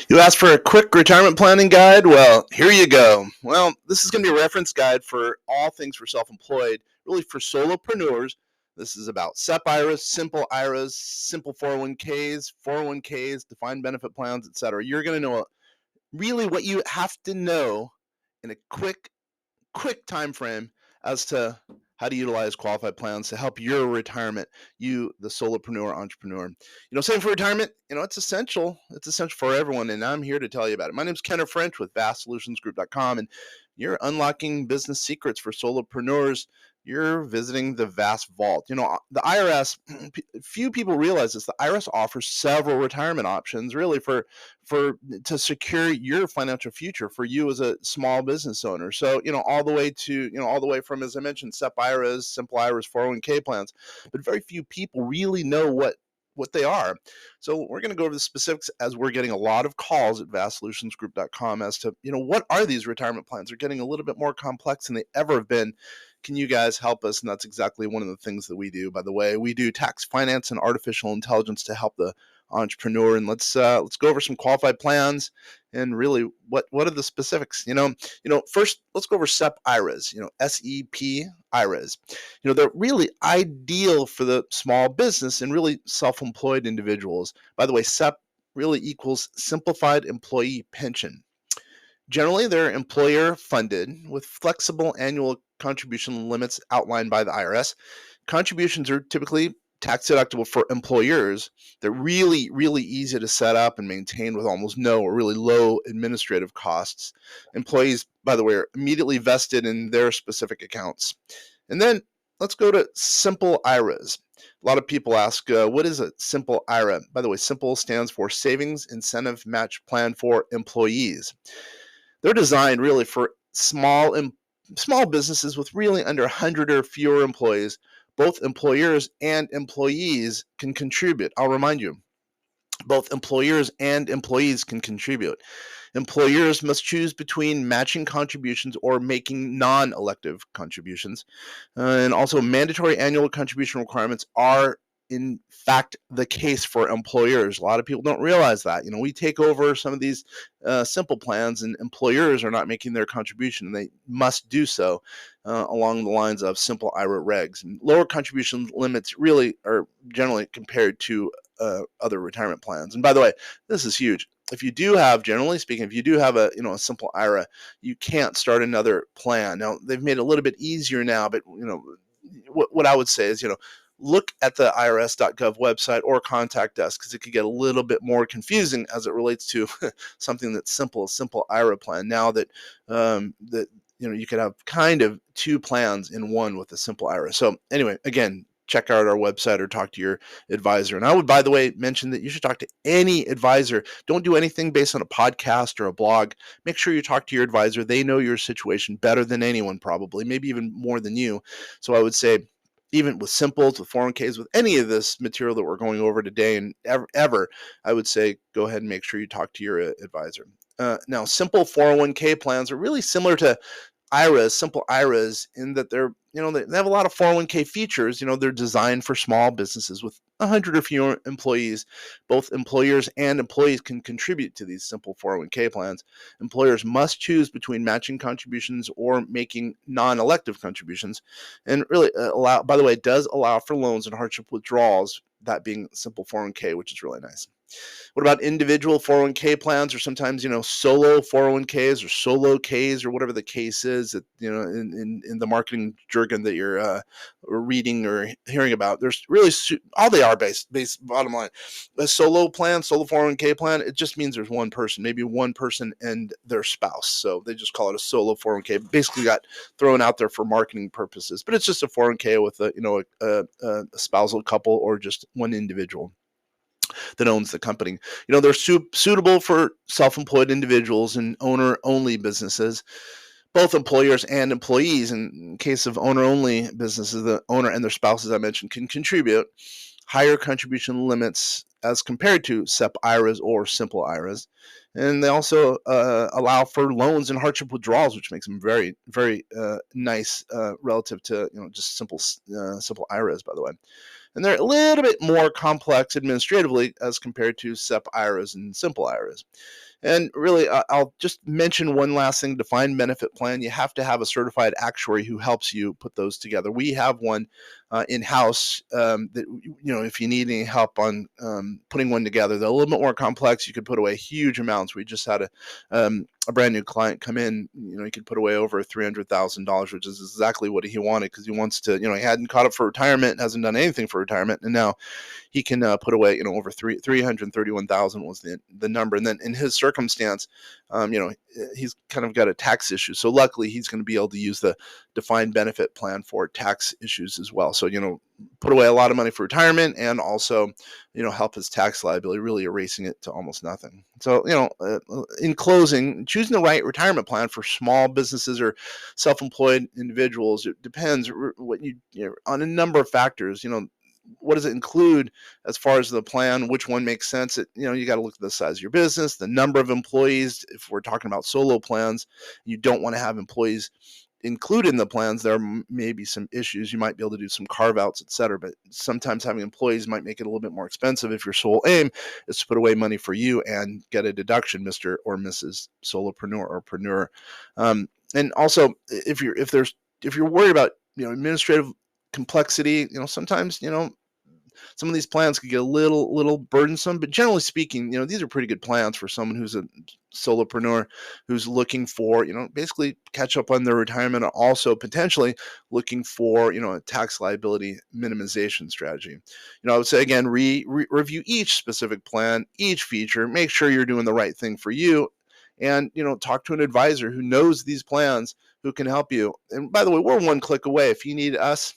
You asked for a quick retirement planning guide? Well, here you go. Well, this is going to be a reference guide for all things for self-employed, really for solopreneurs. This is about SEP-IRAs, simple IRAs, simple 401ks, 401ks, defined benefit plans, etc. You're going to know really what you have to know in a quick time frame as to how to utilize qualified plans to help your retirement, you the solopreneur entrepreneur. Saving for retirement, it's essential. It's essential for everyone, and I'm here to tell you about it. My name is Kenneth French with vastsolutionsgroup.com, and you're unlocking business secrets for solopreneurs. You're visiting the vast vault. The IRS, few people realize this. The IRS offers several retirement options really for to secure your financial future for you as a small business owner. So, all the way from, as I mentioned, SEP-IRAs, simple IRAs, 401k plans, but very few people really know what they are. So we're going to go over the specifics as we're getting a lot of calls at vastsolutionsgroup.com as to, what are these retirement plans? They're getting a little bit more complex than they ever have been. Can you guys help us? And that's exactly one of the things that we do. By the way, we do tax, finance, and artificial intelligence to help the entrepreneur. And let's go over some qualified plans and really what are the specifics. First let's go over SEP-IRAs. SEP-IRAs. They're really ideal for the small business and really self-employed individuals. By the way, SEP really equals Simplified Employee Pension. Generally, they're employer funded with flexible annual contribution limits outlined by the IRS. Contributions are typically tax deductible for employers. They're really, really easy to set up and maintain with almost no or really low administrative costs. Employees, by the way, are immediately vested in their specific accounts. And then let's go to simple IRAs. A lot of people ask, what is a simple IRA? By the way, simple stands for Savings Incentive Match Plan for Employees. They're designed really for small businesses with really under 100 or fewer employees. Both employers and employees can contribute. I'll remind you, both employers and employees can contribute. Employers must choose between matching contributions or making non-elective contributions. And also, mandatory annual contribution requirements are in fact the case for employers. A lot of people don't realize that. We take over some of these simple plans, and employers are not making their contribution, and they must do so along the lines of simple IRA regs. And lower contribution limits really are generally compared to other retirement plans. And by the way, this is huge. If you do have, generally speaking, a simple IRA, you can't start another plan. Now, they've made it a little bit easier now, but what I would say is, look at the irs.gov website or contact us, because it could get a little bit more confusing as it relates to something that's simple, a simple IRA plan. Now that you could have kind of two plans in one with a simple IRA. So anyway, again, check out our website or talk to your advisor. And I would, by the way, mention that you should talk to any advisor. Don't do anything based on a podcast or a blog. Make sure you talk to your advisor. They know your situation better than anyone, probably, maybe even more than you. So I would say, even with simples, with 401ks, with any of this material that we're going over today and ever, I would say go ahead and make sure you talk to your advisor. Now, simple 401k plans are really similar to IRAs, simple IRAs, in that they're, they have a lot of 401k features. They're designed for small businesses with 100 or fewer employees. Both employers and employees can contribute to these simple 401k plans. Employers must choose between matching contributions or making non-elective contributions. And really by the way, it does allow for loans and hardship withdrawals, that being simple 401k, which is really nice. What about individual 401k plans, or sometimes, solo 401ks or solo Ks, or whatever the case is that, in the marketing jargon that you're reading or hearing about? There's really all they are based bottom line. A solo 401k plan, it just means there's one person, maybe one person and their spouse. So they just call it a solo 401k. Basically got thrown out there for marketing purposes, but it's just a 401k with a spousal couple or just one individual that owns the company. They're suitable for self-employed individuals and owner-only businesses. Both employers and employees, in case of owner-only businesses, the owner and their spouses, I mentioned, can contribute. Higher contribution limits as compared to SEP-IRAs or simple IRAs. And they also allow for loans and hardship withdrawals, which makes them very, very nice relative to just simple IRAs, by the way. And they're a little bit more complex administratively as compared to SEP-IRAs and simple IRAs. And really, I'll just mention one last thing: defined benefit plan. You have to have a certified actuary who helps you put those together. We have one in-house that, if you need any help on putting one together, they're a little bit more complex. You could put away huge amounts. We just had a brand new client come in. He could put away over $300,000, which is exactly what he wanted, because he wants to, he hadn't caught up for retirement, hasn't done anything for retirement, and now he can put away, over 331,000 was the number. And then in his circumstance, he's kind of got a tax issue. So luckily, he's going to be able to use the defined benefit plan for tax issues as well. So, put away a lot of money for retirement, and also, help his tax liability, really erasing it to almost nothing. So, in closing, choosing the right retirement plan for small businesses or self-employed individuals, it depends on a number of factors. What does it include as far as the plan? Which one makes sense? You got to look at the size of your business, the number of employees. If we're talking about solo plans, you don't want to have employees included in the plans. There may be some issues. You might be able to do some carve outs, et cetera, but sometimes having employees might make it a little bit more expensive if your sole aim is to put away money for you and get a deduction, Mr. or Mrs. Solopreneur or preneur. And also, if you're worried about administrative complexity, sometimes some of these plans could get a little burdensome, but generally speaking, these are pretty good plans for someone who's a solopreneur who's looking for, basically catch up on their retirement, and also potentially looking for, a tax liability minimization strategy. I would say, again, review each specific plan, each feature, make sure you're doing the right thing for you, and talk to an advisor who knows these plans, who can help you. And by the way, we're one click away. If you need us,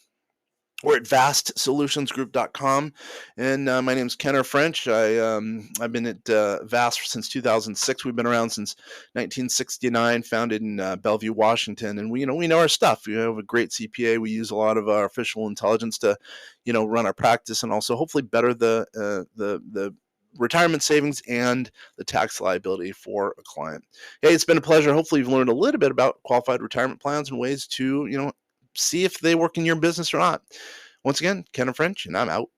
we're at vastsolutionsgroup.com, and my name is Kenner French. I've been at Vast since 2006. We've been around since 1969, founded in Bellevue, Washington, and we know our stuff. We have a great CPA. We use a lot of our artificial intelligence to, run our practice, and also hopefully better the retirement savings and the tax liability for a client. Hey, it's been a pleasure. Hopefully, you've learned a little bit about qualified retirement plans and ways to, see if they work in your business or not. Once again, Ken French, and I'm out.